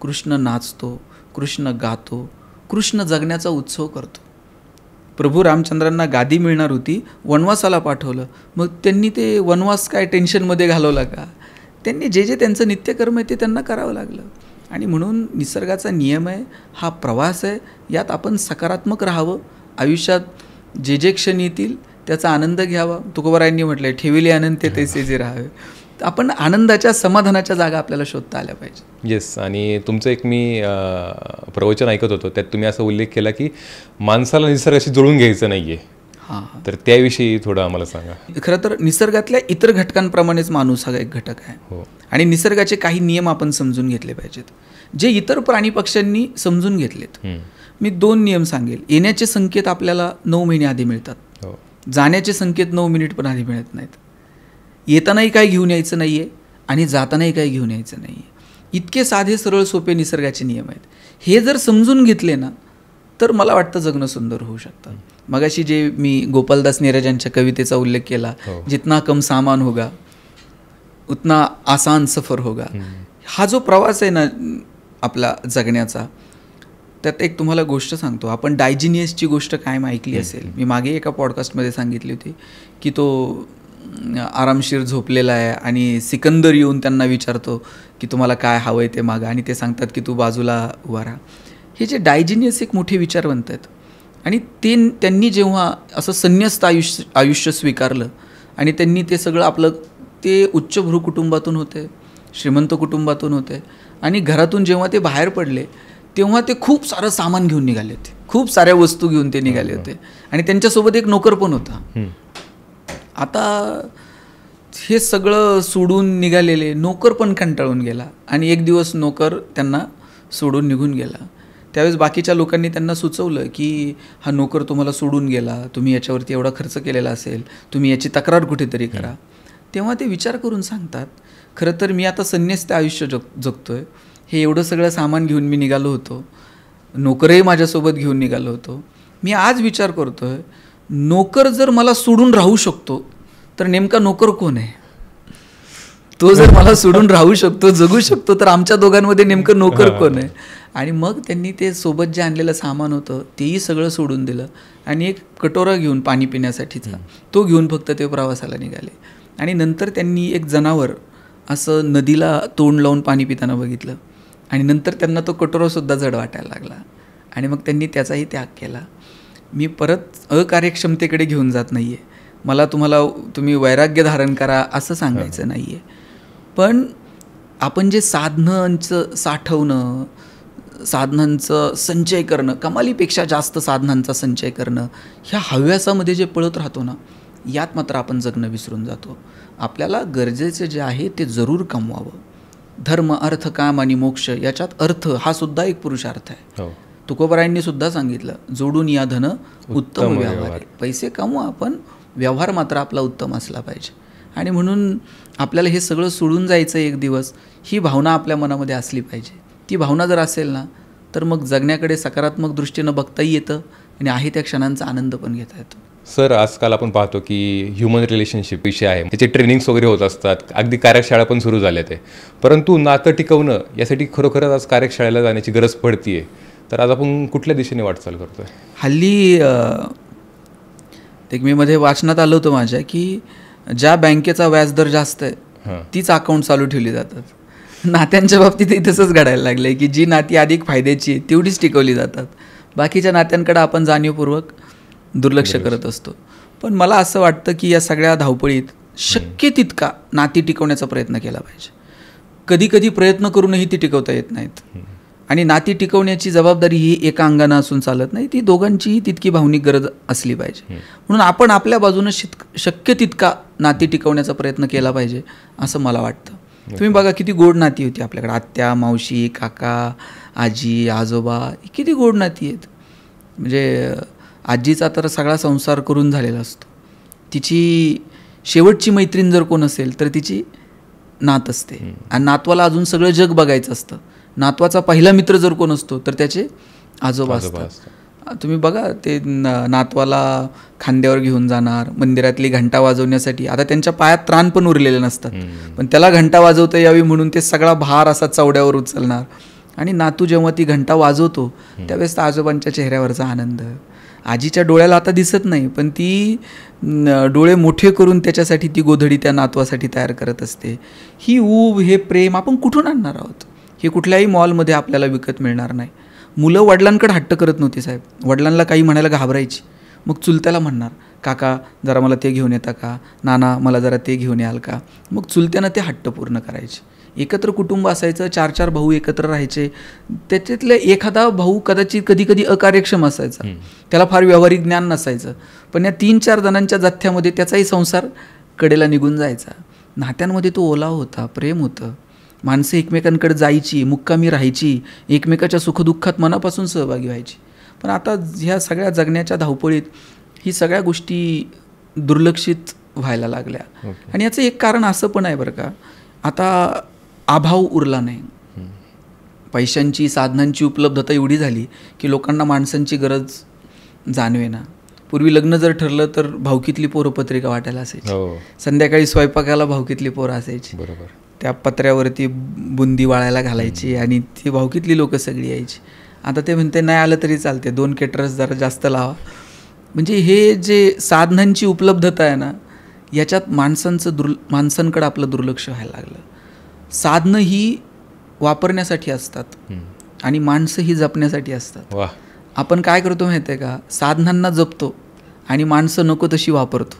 कृष्ण नाचतो, कृष्ण गातो, कृष्ण जगण्याचा उत्सव करतो. प्रभू रामचंद्रांना गादी मिळणार होती, वनवासाला पाठवलं. मग त्यांनी ते वनवास काय टेन्शनमध्ये घालवला का? त्यांनी जे त्यांचं नित्यकर्म आहे ते त्यांना करावं लागलं. आणि म्हणून निसर्गाचा नियम आहे, हा प्रवास आहे, यात आपण सकारात्मक राहावं. आयुष्यात जे क्षण येतील त्याचा आनंद घ्यावा. तुकोबारायांनी म्हटलंय, ठेविले आनंद तैसे जे राहावे. आपण आनंदाच्या, समाधानाच्या जागा आपल्याला शोधता आल्या पाहिजे. येस. आणि तुमचं एक मी प्रवचन ऐकत होतो, त्यात तुम्ही असा उल्लेख केला की माणसाला निसर्गाशी जुळून घ्यायचं नाहीये. तर त्याविषयी थोडं आम्हाला सांगा. खरं तर निसर्गातल्या इतर घटकांप्रमाणेच माणूस हा एक घटक आहे. हो. आणि निसर्गाचे काही नियम आपण समजून घेतले पाहिजेत, जे इतर प्राणी पक्ष्यांनी समजून घेतलेत. मी 2 नियम सांगेल. येण्याचे संकेत आपल्याला 9 महिने आधी मिळतात, जाण्याचे संकेत 9 मिनिट पण आधी मिळत नाहीत. येतानाही काही घेऊन यायचं नाही आहे आणि जातानाही काही घेऊन यायचं नाही आहे. इतके साधे सरळ सोपे निसर्गाचे नियम आहेत. हे जर समजून घेतले ना तर मला वाटतं जगणं सुंदर होऊ शकतं. मगाशी जे मी गोपालदास नीरजांच्या कवितेचा उल्लेख केला, जितना कम सामान होगा उतना आसान सफर होगा. हा जो प्रवास आहे ना आपला जगण्याचा, त्यात एक तुम्हाला गोष्ट सांगतो. आपण डायजिनियसची गोष्ट कायम ऐकली असेल. मी मागे एका पॉडकास्टमध्ये सांगितली होती की तो आरामशीर झोपलेला आहे आणि सिकंदर येऊन त्यांना विचारतो की तुम्हाला काय हवं आहे ते मागा, आणि ते सांगतात की तू बाजूला उभा राहा. हे जे डायजिनियस एक मोठे विचारवंत आहेत. आणि त्यांनी जेव्हा असं संन्यस्त आयुष्य स्वीकारलं आणि त्यांनी ते सगळं आपलं, ते उच्चभ्रू कुटुंबातून होते, श्रीमंत कुटुंबातून होते, आणि घरातून जेव्हा ते बाहेर पडले तेव्हा ते खूप सारं सामान घेऊन निघाले होते, खूप साऱ्या वस्तू घेऊन ते निघाले होते, आणि त्यांच्यासोबत एक नोकर पण होता. आता हे सगळं सोडून निघालेले नोकर पण कंटाळून गेला, आणि एक दिवस नोकर त्यांना सोडून निघून गेला. त्यावेळेस बाकीच्या लोकांनी त्यांना सुचवलं की हा नोकर तुम्हाला सोडून गेला, तुम्ही याच्यावरती एवढा खर्च केलेला असेल, तुम्ही याची तक्रार कुठेतरी करा. तेव्हा ते विचार करून सांगतात, खरं तर मी आता संन्यस्त आयुष्य जगतोय, हे एवढं सगळं सामान घेऊन मी निघालो होतो, नोकरही माझ्यासोबत घेऊन निघालो होतो. मी आज विचार करतोय, नोकर जर मला सोडून राहू शकतो तर नेमका नोकर कोण आहे? तो जर मला सोडून राहू शकतो, जगू शकतो, तर आमच्या दोघांमध्ये नेमकं नोकर कोण आहे? आणि मग त्यांनी ते सोबत जे आणलेलं सामान होतं तेही सगळं सोडून दिलं, आणि एक कटोरा घेऊन पाणी पिण्यासाठीचा तो घेऊन फक्त ते प्रवासाला निघाले. आणि नंतर त्यांनी एक जनावर असं नदीला तोंड लावून पाणी पिताना बघितलं, आणि नंतर त्यांना तो कटोरासुद्धा जड वाटायला लागला, आणि मग त्यांनी त्याचाही त्याग केला. मी परत अकार्यक्षमतेकडे घेऊन जात नाही आहे, मला तुम्ही वैराग्य धारण करा असं सांगायचं नाही आहे, पण आपण जे साधनांचं साठवणं, साधनांचं संचय करणं, कमालीपेक्षा जास्त साधनांचा संचय करणं, ह्या हव्यासामध्ये जे पळत राहतो ना, यात मात्र आपण जगणं विसरून जातो. आपल्याला गरजेचे जे आहे ते जरूर कमवावं. धर्म, अर्थ, काम आणि मोक्ष, याच्यात अर्थ हा सुद्धा एक पुरुषार्थ आहे. तुकोबरायांनी सुद्धा सांगितलं, जोडून या धन उत्तम व्यवहार. पैसे कमवा, पण व्यवहार मात्र आपला उत्तम असला पाहिजे. आणि म्हणून आपल्याला हे सगळं सोडून जायचं एक दिवस, ही भावना आपल्या मनामध्ये असली पाहिजे. ती भावना जर असेल ना, तर मग जगण्याकडे सकारात्मक दृष्टीनं बघताही येतं, आणि आहे त्या क्षणांचा आनंद पण घेता येतो. सर, आजकाल आपण पाहतो की ह्युमन रिलेशनशिप विषय आहे, त्याचे ट्रेनिंग्स वगैरे होत असतात, अगदी कार्यशाळा पण सुरू झाल्या ते, परंतु नातं टिकवणं यासाठी खरोखरच आज कार्यशाळेला जाण्याची गरज पडते. तर आज आपण कुठल्या दिशेने वाटचाल करतोय? हल्ली मी मध्ये वाचनात आलं होतं माझ्या, की ज्या बँकेचा व्याजदर जास्त आहे तीच अकाउंट चालू ठेवली जातात. नात्यांच्या बाबतीतही तसंच घडायला लागलं आहे, की जी नाती अधिक फायद्याची आहे तेवढीच टिकवली जातात, बाकीच्या नात्यांकडे आपण जाणीवपूर्वक दुर्लक्ष करत असतो. पण मला असं वाटतं की या सगळ्या धावपळीत शक्य तितका नाती टिकवण्याचा प्रयत्न केला पाहिजे. कधी कधी प्रयत्न करूनही ती टिकवता येत नाहीत, आणि नाती टिकवण्याची जबाबदारी ही एका अंगानं असून चालत नाही, ती दोघांचीही तितकी भावनिक गरज असली पाहिजे. म्हणून आपण आपल्या बाजूनं शक्य तितका नाती टिकवण्याचा प्रयत्न केला पाहिजे असं मला वाटतं. तुम्ही बघा किती गोड नाती होती आपल्याकडे, आत्या, मावशी, काका, आजी, आजोबा, किती गोड नाती आहेत. म्हणजे आजीचा तर सगळा संसार करून झालेला असतो, तिची शेवटची मैत्रीण जर कोण असेल तर तिची नात असते, आणि नातवाला अजून सगळं जग बघायचं असतं. नातवाचा पहिला मित्र जर कोण असतो तर त्याचे आजोबा असतात. तुम्ही बघा, ते नातवाला खांद्यावर घेऊन जाणार, मंदिरातली घंटा वाजवण्यासाठी. आता त्यांच्या पायात त्राण पण उरलेले नसतात, पण त्याला घंटा वाजवता यावी म्हणून ते सगळा भार असा चवड्यावर उचलणार, आणि नातू जेव्हा ती घंटा वाजवतो त्यावेळेस आजोबांच्या चेहऱ्यावरचा आनंद. आजीच्या डोळ्याला आता दिसत नाही, पण ती डोळे मोठे करून त्याच्यासाठी ती गोधडी त्या नातवासाठी तयार करत असते. ही ऊब, हे प्रेम आपण कुठून आणणार आहोत? हे कुठल्याही मॉलमध्ये आपल्याला विकत मिळणार नाही. मुलं वडिलांकडे हट्ट करत नव्हती साहेब, वडिलांना काही म्हणायला घाबरायची, मग चुलत्याला म्हणणार, काका जरा मला ते घेऊन येता का, नाना मला जरा ते घेऊन याल का. मग चुलत्यानं ते हट्ट पूर्ण करायचे. एकत्र कुटुंब असायचं, 4-4 भाऊ एकत्र राहायचे. त्याच्यातले एखादा भाऊ कदाचित कधी कधी अकार्यक्षम असायचा, त्याला फार व्यावहारिक ज्ञान नसायचं, पण या 3-4 जणांच्या जथ्यामध्ये त्याचाही संसार कडेला निघून जायचा. नात्यांमध्ये तो ओलाव होता, प्रेम होतं. माणसं एकमेकांकडे जायची, मुक्कामी राहायची, एकमेकाच्या सुखदुःखात मनापासून सहभागी व्हायची. पण आता ह्या सगळ्या जगण्याच्या धावपळीत ही सगळ्या गोष्टी दुर्लक्षित व्हायला लागल्या. आणि याचं एक कारण असं पण आहे बरं का, आता अभाव उरला नाही. पैशांची, साधनांची उपलब्धता एवढी झाली की लोकांना माणसांची गरज जाणवेना. पूर्वी लग्न जर ठरलं तर भावकीतली पोरं पत्रिका वाटायला असायची, संध्याकाळी स्वयंपाकाला भावकीतली पोरं असायची, बरोबर, त्या पत्र्यावरती बुंदी वाळायला घालायची, आणि ती भावकीतली लोकं सगळी यायची. आता ते म्हणते नाही आलं तरी चालते, 2 केटरर्स जरा जास्त लावा. म्हणजे हे जे साधनांची उपलब्धता आहे ना, याच्यात माणसांकडे आपलं दुर्लक्ष व्हायला लागलं. साधनं ही वापरण्यासाठी असतात आणि माणसं ही जपण्यासाठी असतात. आपण काय करतो माहिती आहे का, साधनांना जपतो आणि माणसं नको तशी वापरतो,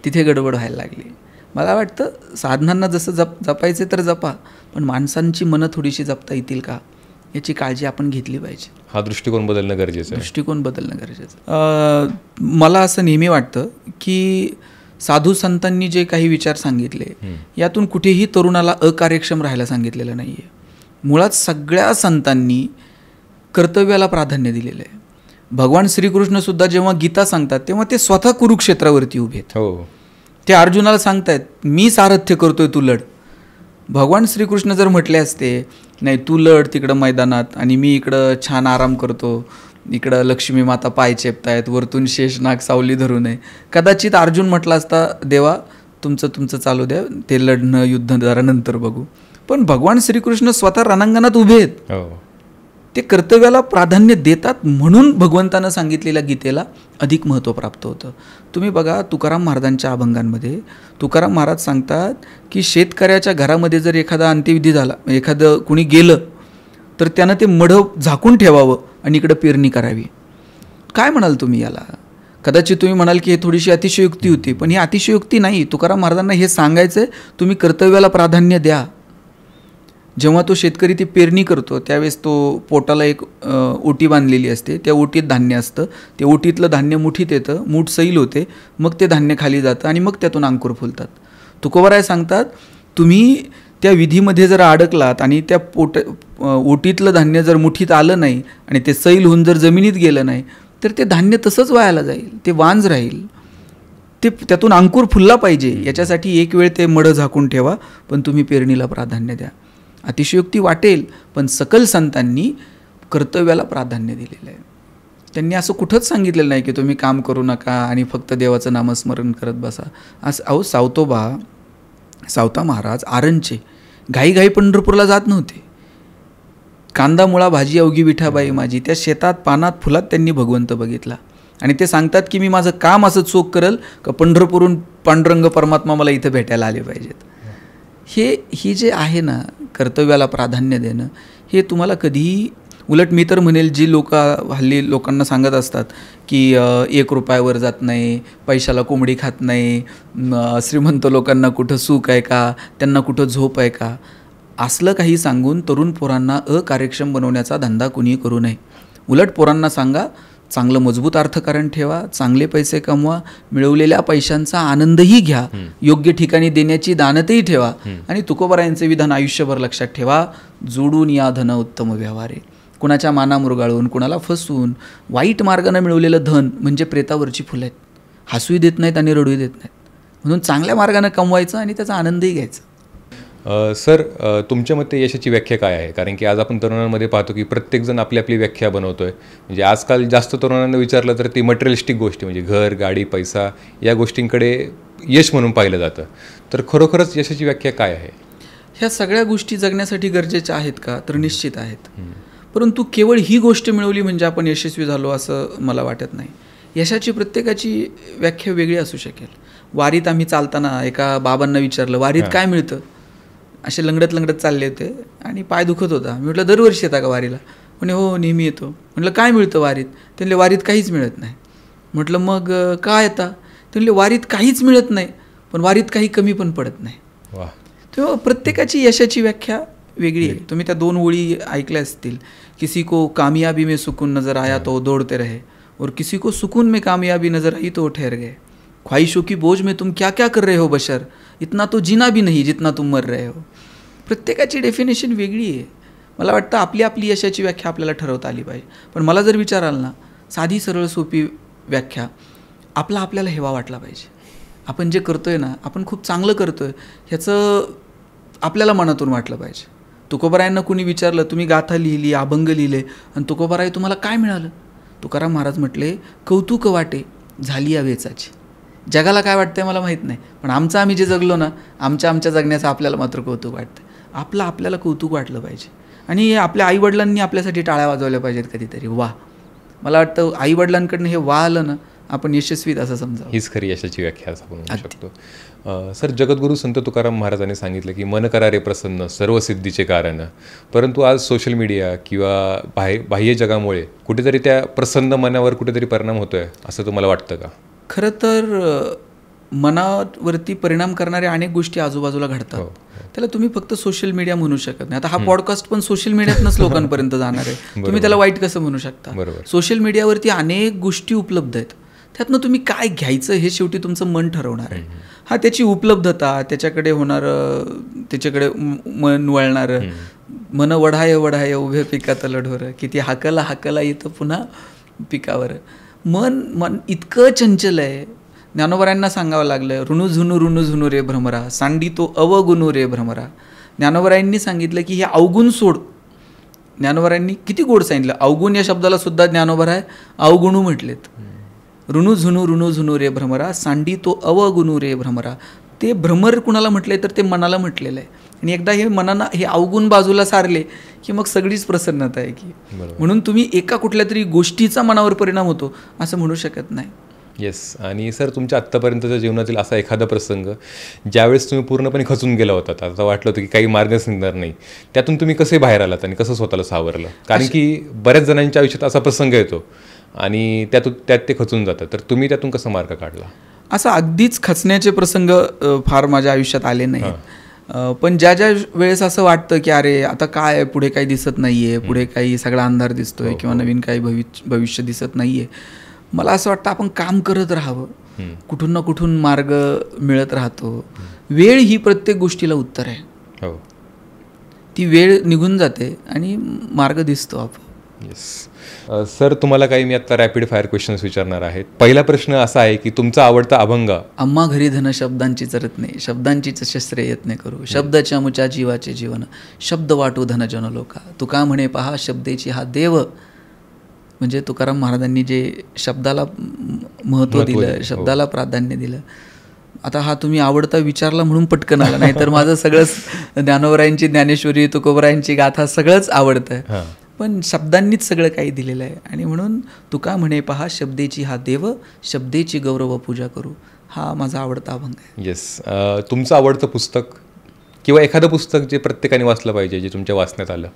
तिथे गडबड व्हायला लागली. मला वाटतं साधनांना जसं जपायचे तर जपा, पण माणसांची मनं थोडीशी जपता येतील का याची काळजी आपण घेतली पाहिजे. हा दृष्टिकोन बदलणं गरजेचं आहे. दृष्टिकोन बदलणं गरजेचं. मला असं नेहमी वाटतं की साधू संतांनी जे काही विचार सांगितले यातून कुठेही तरुणाला अकार्यक्षम राहायला सांगितलेलं नाही आहे. मुळात सगळ्या संतांनी कर्तव्याला प्राधान्य दिलेलं आहे. भगवान श्रीकृष्णसुद्धा जेव्हा गीता सांगतात तेव्हा ते स्वतः कुरुक्षेत्रावरती उभे आहेत. हो, ते अर्जुनाला सांगतायत मी सारथ्य करतोय, तू लढ. भगवान श्रीकृष्ण जर म्हटले असते नाही तू लढ तिकडं मैदानात आणि मी इकडं छान आराम करतो, इकडं लक्ष्मी माता पाय चेपतायत, वरतून शेषनाग सावली धरू नये, कदाचित अर्जुन म्हटला असता देवा तुमचं चालू द्या, ते लढणं युद्ध जरा नंतर बघू. पण भगवान श्रीकृष्ण स्वतः रणांगणात उभे आहेत. ते कर्तव्याला प्राधान्य देतात म्हणून भगवंतानं सांगितलेल्या गीतेला अधिक महत्त्व प्राप्त होतं. तुम्ही बघा तुकाराम महाराजांच्या अभंगांमध्ये तुकाराम महाराज सांगतात की शेतकऱ्याच्या घरामध्ये जर एखादा अंत्यविधी झाला, एखादं कुणी गेलं तर त्यानं ते मढं झाकून ठेवावं आणि इकडं पेरणी करावी. काय म्हणाल तुम्ही याला? कदाचित तुम्ही म्हणाल की हे थोडीशी अतिशयोक्ती होती, पण ही अतिशयोक्ती नाही. तुकाराम महाराजांना हे सांगायचं आहे तुम्ही कर्तव्याला प्राधान्य द्या. जेव्हा तो शेतकरी ती पेरणी करतो त्यावेळेस तो पोटाला एक ओटी बांधलेली असते, त्या ओटीत धान्य असतं, ते ओटीतलं धान्य मुठीत येतं, मूठ सैल होते, मग ते धान्य खाली जातं आणि मग त्यातून अंकुर फुलतात. तुकोबाराय सांगतात तुम्ही त्या विधीमध्ये जर अडकलात आणि त्या ओटीतलं धान्य जर मुठीत आलं नाही आणि ते सैल होऊन जर जमिनीत गेलं नाही तर ते धान्य तसंच वायाला जाईल, ते वांज राहील. ते त्यातून अंकुर फुलला पाहिजे याच्यासाठी एक वेळ ते मढं झाकून ठेवा, पण तुम्ही पेरणीला प्राधान्य द्या. अतिशयोक्ती वाटेल, पण सकल संतांनी कर्तव्याला प्राधान्य दिलेलं आहे. त्यांनी असं कुठंच सांगितलेलं नाही की तुम्ही काम करू नका आणि फक्त देवाचं नामस्मरण करत बसा. असं अहो सावता महाराज आरणचे घाईघाई पंढरपूरला जात नव्हते. कांदा मुळा भाजी अवघी विठाबाई माझी, त्या शेतात पानात फुलात त्यांनी भगवंत बघितला आणि ते सांगतात की मी माझं काम असं चोख करल का पंढरपूरून पांडुरंग परमात्मा मला इथं भेटायला आले पाहिजेत. ही जे आहे ना कर्तव्याला प्राधान्य देणं, हे तुम्हाला कधीही, उलट मी तर म्हणेल जी लोक हल्ली लोकांना सांगत असतात की 1 रुपयावर जात नाही, पैशाला कोंबडी खात नाही, श्रीमंत लोकांना कुठं सुख आहे का, त्यांना कुठं झोप आहे का, असलं काही सांगून तरुण पोरांना अकार्यक्षम बनवण्याचा धंदा कुणी करू नये. उलट पोरांना सांगा चांगलं मजबूत अर्थकारण ठेवा, चांगले पैसे कमवा, मिळवलेल्या पैशांचा आनंदही घ्या, योग्य ठिकाणी देण्याची दानतही ठेवा. आणि तुकोबारायांचे विधान आयुष्यभर लक्षात ठेवा, जोडून या धन उत्तम व्यवहारे. कुणाच्या माना मुरगाळून, कुणाला फसवून वाईट मार्गाने मिळवलेलं धन म्हणजे प्रेतावरची फुलं आहेत, हसूही देत नाहीत आणि रडूही देत नाहीत. म्हणून चांगल्या मार्गाने कमवायचं आणि त्याचा आनंदही घ्यायचा. सर, तुमच्या मते यशाची व्याख्या काय आहे? कारण की आज आपण तरुणांमध्ये पाहतो की प्रत्येकजण आपली आपली व्याख्या बनवतोय. म्हणजे आजकाल जास्त तरुणांना विचारलं तर ती मटेरियलिस्टिक गोष्टी म्हणजे घर, गाडी, पैसा या गोष्टींकडे यश म्हणून पाहिलं जातं. तर खरोखरच यशाची व्याख्या काय आहे? ह्या सगळ्या गोष्टी जगण्यासाठी गरजेच्या आहेत का? तर निश्चित आहेत. परंतु केवळ ही गोष्ट मिळवली म्हणजे आपण यशस्वी झालो असं मला वाटत नाही. यशाची प्रत्येकाची व्याख्या वेगळी असू शकेल. वारीत आम्ही चालताना एका बाबांना विचारलं वारीत काय मिळतं, असे लंगडत चालले होते आणि पाय दुखत होता. मी म्हटलं दरवर्षी येता का वारीला? म्हणे हो नेहमी येतो. म्हटलं काय मिळतं वारीत? ते म्हणले वारीत काहीच मिळत नाही. म्हटलं मग काय येता? ते म्हणले वारीत काहीच मिळत नाही, पण वारीत काही कमी पण पडत नाही. तेव्हा प्रत्येकाची यशाची व्याख्या वेगळी आहे. तुम्ही त्या 2 ओळी ऐकल्या असतील, किसी को कामयाबी में सुकून नजर आया तो दौड़ते रहे और किसी को सुकून में कामयाबी नजर आई तो ठहर गए. ख्वाहिशों की बोझ में तुम क्या क्या कर रहे हो बशर, इतना तो जीना भी नहीं जितना तुम मर रहे हो. प्रत्येकाची डेफिनेशन वेगळी आहे. मला वाटतं आपली आपली यशाची व्याख्या आपल्याला ठरवता आली पाहिजे. पण मला जर विचाराल ना, साधी सरळ सोपी व्याख्या, आपल्याला हेवा वाटला पाहिजे. आपण जे करतोय ना, आपण खूप चांगलं करतोय ह्याचं आपल्याला मनातून वाटलं पाहिजे. तुकोबारायांना कुणी विचारलं तुम्ही गाथा लिहिली, अभंग लिहिले आणि तुकोबाराय तुम्हाला काय मिळालं? तुकाराम महाराज म्हटले कौतुक वाटे झाली या वेचाची. जगाला काय वाटतंय मला माहीत नाही, पण आम्ही जे जगलो ना, आमच्या जगण्याचं आपल्याला मात्र कौतुक वाटतं. आपल्याला कौतुक वाटलं पाहिजे. आणि आपल्या आईवडिलांनी आपल्यासाठी टाळ्या वाजवल्या पाहिजेत कधीतरी. वा, मला वाटतं आईवडिलांकडनं हे वा आलं ना आपण यशस्वीत असं समजावं. हीच खरी यशाची व्याख्या असं आपण म्हणू शकतो. सर, जगद्गुरू संत तुकाराम महाराजांनी सांगितलं की मन करा रे प्रसन्न सर्व सिद्धीचे कारण. परंतु आज सोशल मीडिया किंवा बाह्य जगामुळे कुठेतरी त्या प्रसन्न मनावर कुठेतरी परिणाम होतोय असं तुम्हाला वाटतं का? खरं तर मनावरती परिणाम करणाऱ्या अनेक गोष्टी आजूबाजूला घडतात. त्याला तुम्ही फक्त सोशल मीडिया म्हणू शकत नाही. आता हा पॉडकास्ट पण सोशल मीडियातनंच लोकांपर्यंत जाणार आहे. तुम्ही त्याला वाईट कसं म्हणू शकता? सोशल मीडियावरती अनेक गोष्टी उपलब्ध आहेत. त्यातनं तुम्ही काय घ्यायचं हे शेवटी तुमचं मन ठरवणार आहे. हा त्याची उपलब्धता, त्याच्याकडे मन वळणारं, मन वढाय वढाय उभे पिकातलं ढोरं, किती हाकला हाकला येतं पुन्हा पिकावर. मन इतकं चंचल आहे. ज्ञानोबरायांना सांगावं लागलं, ऋणू झुनू रे भ्रमरा, सांडी तो अवगुणू रे भ्रमरा. ज्ञानोबरायांनी सांगितलं की हे अवगुण सोड. ज्ञानोबरायांनी किती गोड सांगितलं. अवगुण या शब्दाला सुद्धा ज्ञानोबराय अवगुणू म्हटलेत. ऋणू झुनू रे भ्रमरा, सांडी तो अवगुणू रे भ्रमरा. ते भ्रमर कुणाला म्हटले तर ते मनाला म्हटलेलं आहे. आणि एकदा हे मनानं हे अवगुण बाजूला सारले की मग सगळीच प्रसन्नता आहे की. म्हणून तुम्ही एका कुठल्या तरी गोष्टीचा मनावर परिणाम होतो असं म्हणू शकत नाही. येस. आणि सर, तुमच्या आत्तापर्यंतच्या जीवनातील असा एखादा प्रसंग ज्यावेळेस तुम्ही पूर्णपणे खचून गेला होता, आता वाटलं होतं की काही मार्गच निघणार नाही, त्यातून तुम्ही कसे बाहेर आलात आणि कसं स्वतःला सावरलं? कारण की बऱ्याच जणांच्या आयुष्यात असा प्रसंग येतो आणि त्यात ते खचून जातं, तर तुम्ही त्यातून कसा मार्ग काढला? असा अगदीच खचण्याचे प्रसंग फार माझ्या आयुष्यात आले नाही. पण ज्या वेळेस असं वाटतं की अरे आता काय, पुढे काही दिसत नाहीये, पुढे काही सगळा अंधार दिसतोय किंवा नवीन काही भविष्य दिसत नाहीये, मला असं वाटतं आपण काम करत राहावं. कुठून ना कुठून मार्ग मिळत राहतो. वेळ ही प्रत्येक गोष्टीला उत्तर आहे. ती वेळ निघून जाते आणि मार्ग दिसतो आपण. येस. सर, तुम्हाला काही मी आता रॅपिड फायर क्वेश्चन्स विचारणार आहेत. पहिला प्रश्न असा आहे की तुमचा आवडता अभंग? आम्हा घरी धन शब्दांची चरत नाही, शब्दांचीच शस्त्रे यत्न करू, शब्दाच्या मुच्या जीवाचे जीवन, शब्द वाटू धन जन लोका, तुका म्हणे पहा शब्देची हा देव. म्हणजे तुकाराम महाराजांनी जे शब्दाला महत्त्व दिलं, शब्दाला प्राधान्य दिलं. आता हा तुम्ही आवडता विचारला म्हणून पटकन आला, नाही तर माझं सगळंच ज्ञानोबरायांची ज्ञानेश्वरी, तुकोबरायांची गाथा सगळंच आवडतं. पण शब्दांनीच सगळं काही दिलेलं आहे. आणि म्हणून तुका म्हणे पहा शब्देची हा देव, शब्देची गौरव पूजा करू, हा माझा आवडता अभंग आहे. येस. तुमचं आवडतं पुस्तक किंवा एखादं पुस्तक जे प्रत्येकाने वाचलं पाहिजे, जे तुमच्या वाचण्यात आलं?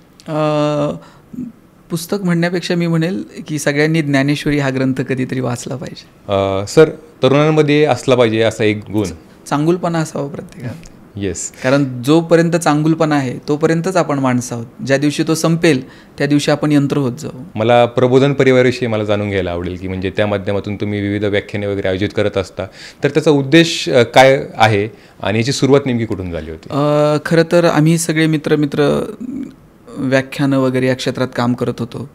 पुस्तक म्हणण्यापेक्षा मी म्हणेल की सगळ्यांनी ज्ञानेश्वरी हा ग्रंथ कधीतरी वाचला पाहिजे. सर, तरुणांमध्ये असला पाहिजे असा एक गुण? चांगुलपणा असावा प्रत्येकात. येस. कारण जोपर्यंत चांगुलपणा आहे तोपर्यंतच आपण माणसं आहोत. ज्या दिवशी तो संपेल त्या दिवशी आपण यंत्र होत जाऊ. मला प्रबोधन परिवाराविषयी मला जाणून घ्यायला आवडेल की म्हणजे त्या माध्यमातून तुम्ही विविध व्याख्याने वगैरे आयोजित करत असता, तर त्याचा उद्देश काय आहे आणि याची सुरुवात नेमकी कुठून झाली होती? खरं तर आम्ही सगळे मित्र व्याख्यानं वगैरे या क्षेत्रात काम करत होतो.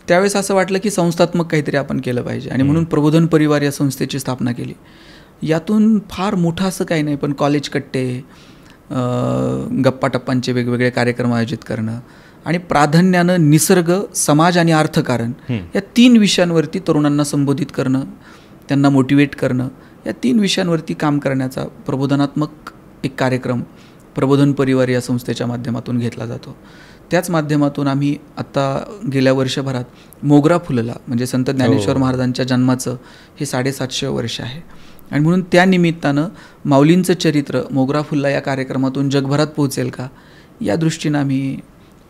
त्यावेळेस असं वाटलं की संस्थात्मक काहीतरी आपण केलं पाहिजे आणि म्हणून प्रबोधन परिवार या संस्थेची स्थापना केली. यातून फार मोठं असं काही नाही, पण कॉलेज कट्टे, गप्पाटप्पांचे वेगवेगळे कार्यक्रम आयोजित करणं आणि प्राधान्यानं निसर्ग, समाज आणि अर्थकारण या 3 विषयांवरती तरुणांना संबोधित करणं, त्यांना मोटिवेट करणं, या 3 विषयांवरती काम करण्याचा प्रबोधनात्मक एक कार्यक्रम प्रबोधन परिवार या संस्थेच्या माध्यमातून घेतला जातो. त्याच माध्यमातून आम्ही आत्ता गेल्या वर्षभरात मोगरा फुलला, म्हणजे संत ज्ञानेश्वर महाराजांच्या जन्माचं हे 750 वर्ष आहे. आणि म्हणून त्या निमित्तानं माऊलींचं चरित्र मोगरा फुलला या कार्यक्रमातून जगभरात पोहोचेल का, या दृष्टीनं आम्ही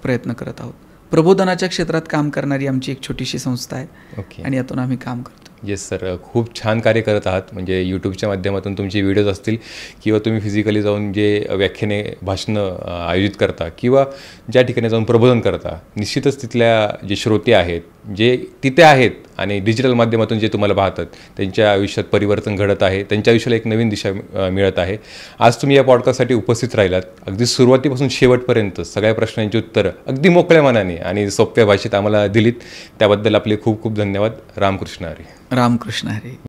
प्रयत्न करत आहोत. प्रबोधनाच्या क्षेत्रात काम करणारी आमची एक छोटीशी संस्था आहे आणि यातून आम्ही काम करतो. येस सर, खूप छान कार्य करत आहात. म्हणजे यूट्यूबच्या माध्यमातून तुमचे व्हिडिओज असतील किंवा तुम्ही फिजिकली जाऊन जे व्याख्याने, भाषणं आयोजित करता किंवा ज्या ठिकाणी जाऊन प्रबोधन करता, निश्चितच तिथल्या जे श्रोते आहेत, जे तिथे आहेत आणि डिजिटल माध्यमातून जे तुम्हाला पाहतात, त्यांच्या आयुष्यात परिवर्तन घडत आहे, त्यांच्या आयुष्याला एक नवीन दिशा मिळत आहे. आज तुम्ही या पॉडकास्टसाठी उपस्थित राहिलात. अगदी सुरुवातीपासून शेवटपर्यंत सगळ्या प्रश्नांची उत्तरं अगदी मोकळ्या मनाने आणि सोप्या भाषेत आम्हाला दिलीत. त्याबद्दल आपले खूप खूप धन्यवाद. रामकृष्ण हरी. रामकृष्ण हरी.